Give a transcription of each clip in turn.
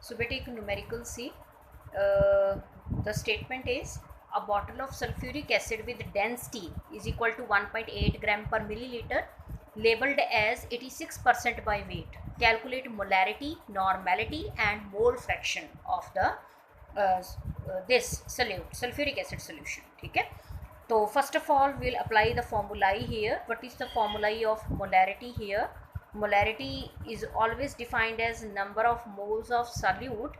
So we take numerical C. The statement is a bottle of sulfuric acid with density is equal to 1.8 gram per milliliter, labeled as 86% by weight. Calculate molarity, normality and mole fraction of the this solute sulfuric acid solution. ठीक है, तो first of all we'll apply the formulae here. What is the formulae of molarity here? Molarity is always defined as number of moles of solute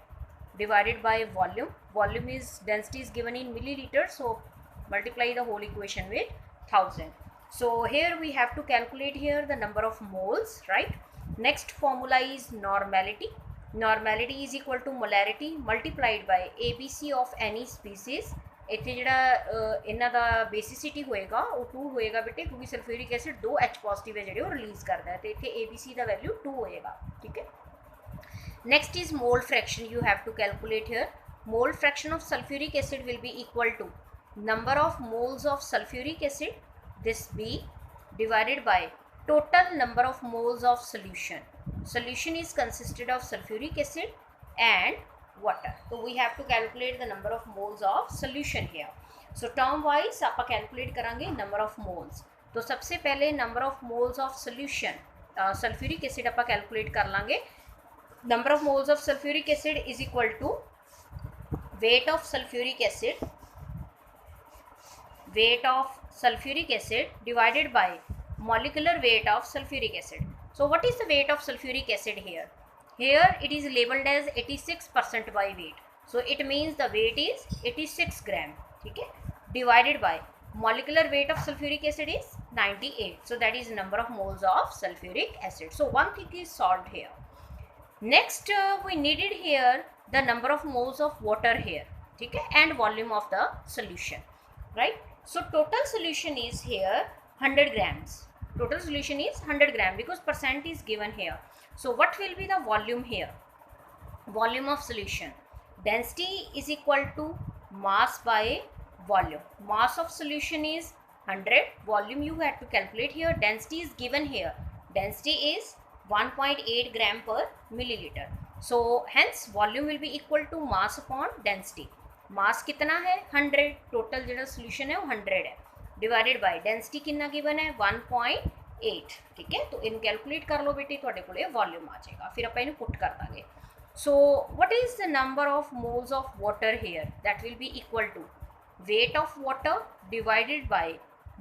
divided by volume. Volume is density is given in milliliters, so multiply the whole equation with 1000. So here we have to calculate here the number of moles, right? Next formula is normality. Normality is equal to molarity multiplied by ABC of any species. ਇੱਥੇ ਜਿਹੜਾ ਇਹਨਾਂ ਦਾ ਬੇਸਿਸਿਟੀ ਹੋਏਗਾ ਉਹ 2 ਹੋਏਗਾ ਬੇਟੇ, ਕਿਉਂਕਿ sulphuric acid 2 H positive ਹੈ ਜਿਹੜੇ ਉਹ ਰਿਲੀਜ਼ ਕਰਦਾ ਹੈ, ਤੇ ਇੱਥੇ ABC ਦਾ ਵੈਲਿਊ 2 ਹੋਏਗਾ. ਠੀਕ ਹੈ. Next is mole fraction. You have to calculate here. Mole fraction of sulfuric acid will be equal to number of moles of sulfuric acid, this B, divided by total number of moles of solution. Solution is consisted of sulfuric acid and water. So we have to calculate the number of moles of solution here. So term wise आप calculate करेंगे number of moles. तो सबसे पहले number of moles of solution sulfuric acid आप calculate कर लांगे. Number of moles of sulfuric acid is equal to weight of sulfuric acid divided by molecular weight of sulfuric acid. So what is the weight of sulfuric acid here? Here it is labeled as 86% by weight. So it means the weight is 86 gram. Okay? Divided by molecular weight of sulfuric acid is 98. So that is number of moles of sulfuric acid. So one thing is solved here. Next we needed here the number of moles of water here. Okay? And volume of the solution. Right? So total solution is here 100 grams. Total solution is 100 gram because percent is given here. So what will be the volume here? Volume of solution. Density is equal to mass by volume. Mass of solution is 100. Volume you have to calculate here. Density is given here. Density is 1.8 gram per milliliter. So hence volume will be equal to mass upon density. Mass कितना है 100. Total जो solution है वो 100 है. Divided by density कितना given है 1.8. ठीक है, तो इन कैलकुलेट कर लो बेटे, थोड़े को वॉल्यूम आ जाएगा, फिर आप इन पुट कर देंगे. So what is the number of moles of water here? That will be equal to weight of water divided by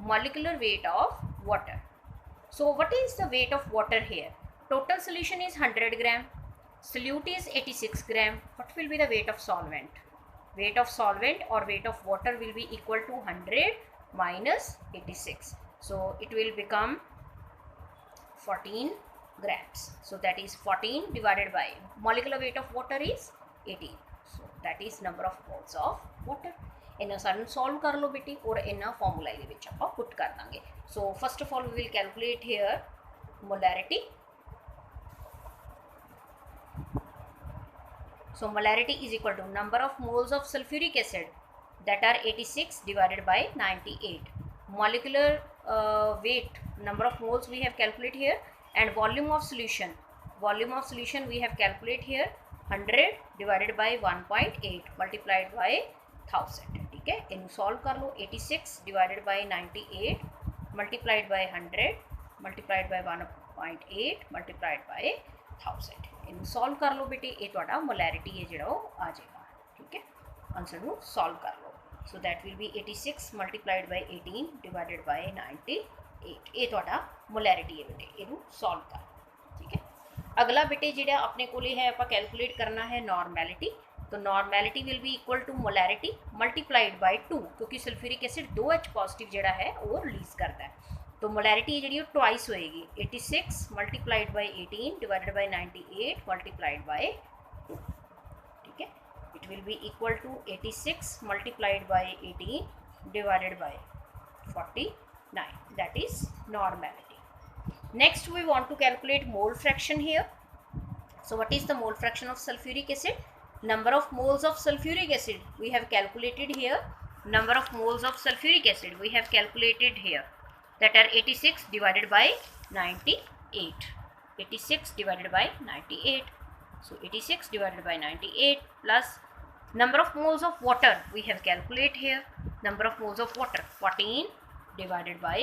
molecular weight of water. So what is the weight of water here? Total solution is 100 gram, solute is 86 gram. What will be the weight of solvent? Weight of solvent or weight of water will be equal to 100 minus 86. So it will become 14 grams. So that is 14 divided by molecular weight of water is 18. So that is number of moles of water. इन्ना सारे solve कर लो बेटी और इन्ना formula ये बिच आप put कर देंगे. So first of all we will calculate here molarity. So molarity is equal to number of moles of sulfuric acid, that are 86 divided by 98. Molecular weight, number of moles we have calculated here, and volume of solution. Volume of solution we have calculated here 100 divided by 1.8 multiplied by 1000. ठीक है, इन solve कर लो. 86 divided by 98 multiplied by 100 multiplied by 1.8 multiplied by 1000. In solve कर लो बेटे, ये थोड़ा molarity है जो आ जाएगा. ठीक है, आंसर को सॉल्व कर लो. So that will be 86 multiplied by 18 divided by 98. ये थोड़ा मोलैरिटी है बेटे, इनू सॉल्व कर. ठीक है, अगला बेटे जो अपने को है आप कैलकुलेट करना है नॉर्मैलिटी. तो normality will be equal to molarity multiplied by 2, क्योंकि सल्फ्यूरिक एसिड 2 H पॉजिटिव जोड़ा है वो रिलीज़ करता है. तो मोलैरिटी जी ट्वाइस होएगी. 86 multiplied by 18 divided by 98 multiplied by 2. ठीक है, it will be equal to 86 multiplied by 18 divided by 49. That is normality. Next we want to calculate mole fraction here. So what is the mole fraction of sulphuric acid? Number of moles of sulfuric acid we have calculated here. Number of moles of sulfuric acid we have calculated here, that are 86 divided by 98. 86 divided by 98. So 86 divided by 98 plus number of moles of water we have calculate here. Number of moles of water 14 divided by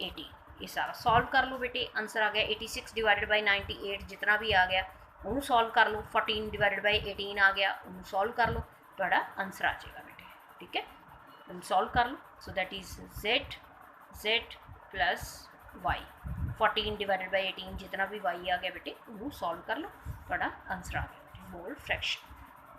18. ये सारा solve कर लो बेटे, answer आ गया 86 divided by 98, जितना भी आ गया उन्होंने solve कर लो, 14 डिवाइडेड बाई 18 आ गया उन्होंने सॉल्व कर लो, थोड़ा आंसर आ जाएगा बेटे, ठीक है, तुम सॉल्व कर लो. So that is z plus y, 14 divided by 18 जितना भी y आ गया बेटे उन्होंने सॉल्व कर लो, थोड़ा आंसर आ गया बेटे, मोल फ्रैक्शन.